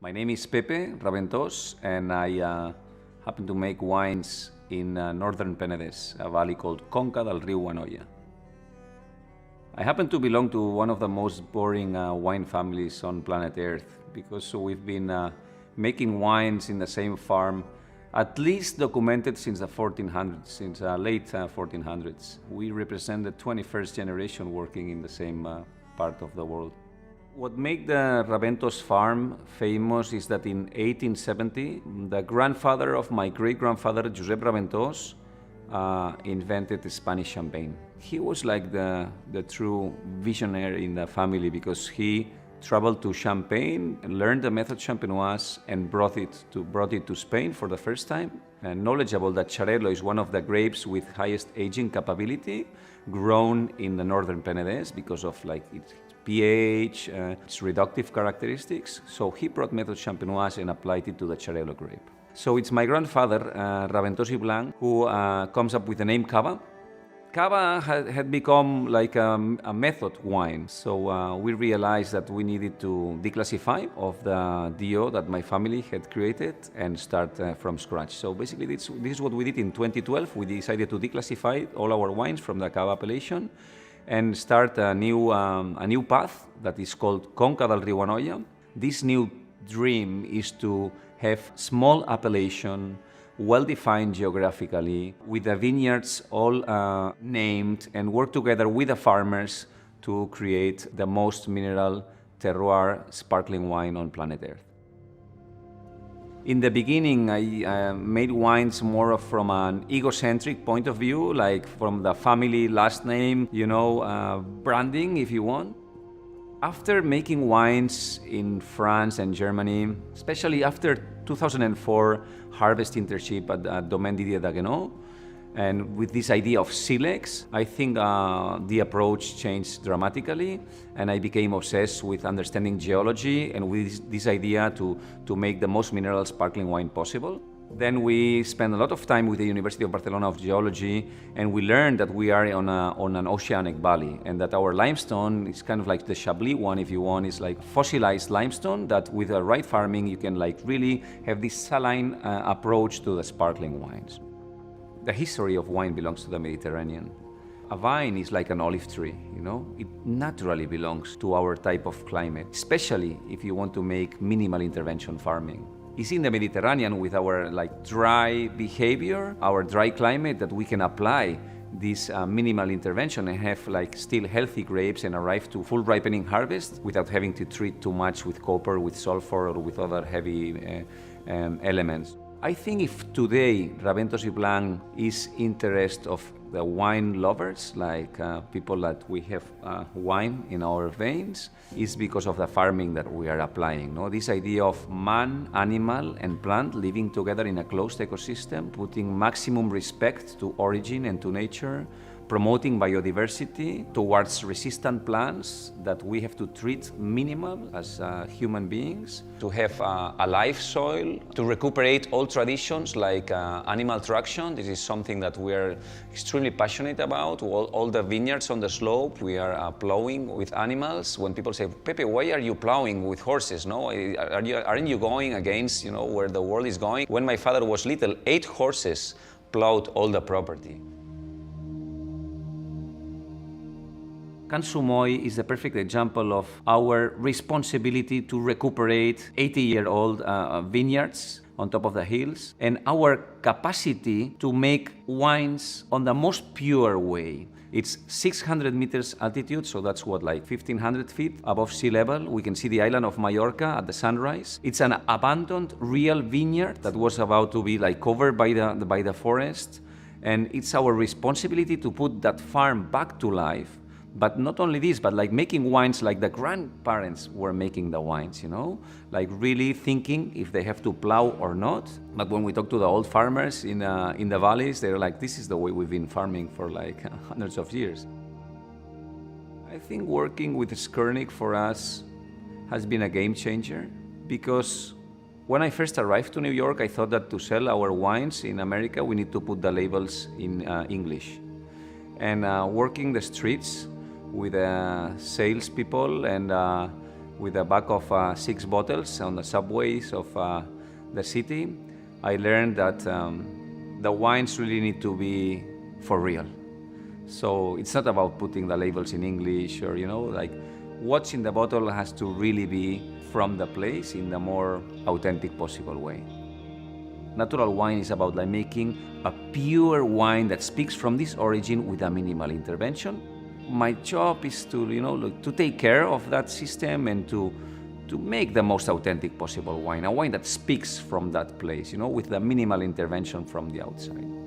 My name is Pepe Raventos, and I happen to make wines in northern Penedes, a valley called Conca del Rio Guanolla. I happen to belong to one of the most boring wine families on planet Earth, because we've been making wines in the same farm, at least documented since the 1400s, since late 1400s. We represent the 21st generation working in the same part of the world. What made the Raventos farm famous is that in 1870, the grandfather of my great-grandfather, Josep Raventos, invented the Spanish champagne. He was like the true visionary in the family, because he traveled to Champagne, learned the method champenoise, and brought it to Spain for the first time. And knowledgeable that Xarel·lo is one of the grapes with highest aging capability, grown in the northern Penedes because of its pH, its reductive characteristics. So he brought method champenoise and applied it to the Xarel·lo grape. So it's my grandfather, Raventos Blanc, who comes up with the name Cava. Cava had become like a method wine, so we realized that we needed to declassify of the DO that my family had created and start from scratch. So basically this is what we did in 2012. We decided to declassify all our wines from the Cava appellation and start a new path that is called Conca del Rio Guanolla. This new dream is to have small appellation, well-defined geographically, with the vineyards all named, and work together with the farmers to create the most mineral terroir sparkling wine on planet Earth. In the beginning, I made wines more from an egocentric point of view, like from the family last name, branding, if you want. After making wines in France and Germany, especially after 2004 harvest internship at Domaine Didier Daguenot, and with this idea of silex, I think the approach changed dramatically, and I became obsessed with understanding geology and with this idea to make the most mineral sparkling wine possible. Then we spent a lot of time with the University of Barcelona of Geology, and we learned that we are on an oceanic valley, and that our limestone is kind of like the Chablis one, if you want. It's like fossilized limestone that with the right farming you can really have this saline approach to the sparkling wines. The history of wine belongs to the Mediterranean. A vine is like an olive tree, It naturally belongs to our type of climate, especially if you want to make minimal intervention farming. It's in the Mediterranean with our dry behavior, our dry climate, that we can apply this minimal intervention and have still healthy grapes and arrive to full ripening harvest without having to treat too much with copper, with sulfur, or with other heavy elements. I think if today Raventos Blanc is interest of the wine lovers, people that we have wine in our veins, is because of the farming that we are applying. This idea of man, animal, and plant living together in a closed ecosystem, putting maximum respect to origin and to nature, promoting biodiversity towards resistant plants that we have to treat minimal as human beings, to have a live soil, to recuperate old traditions like animal traction. This is something that we are extremely passionate about. All the vineyards on the slope, we are plowing with animals. When people say, Pepe, why are you plowing with horses? No, aren't you going against where the world is going? When my father was little, 8 horses plowed all the property. Can Sumoy is the perfect example of our responsibility to recuperate 80-year-old vineyards on top of the hills, and our capacity to make wines on the most pure way. It's 600 meters altitude, so that's 1,500 feet above sea level. We can see the island of Mallorca at the sunrise. It's an abandoned real vineyard that was about to be covered by the forest, and it's our responsibility to put that farm back to life. But not only this, but making wines like the grandparents were making the wines, really thinking if they have to plow or not. But when we talk to the old farmers in the valleys, they're like, this is the way we've been farming for hundreds of years. I think working with Skurnik for us has been a game changer, because when I first arrived to New York, I thought that to sell our wines in America, we need to put the labels in English. And working the streets with salespeople and with the back of 6 bottles on the subways of the city, I learned that the wines really need to be for real. So it's not about putting the labels in English or, like what's in the bottle has to really be from the place in the more authentic possible way. Natural wine is about like making a pure wine that speaks from this origin with a minimal intervention. My job is to, to take care of that system and to make the most authentic possible wine, a wine that speaks from that place, with the minimal intervention from the outside.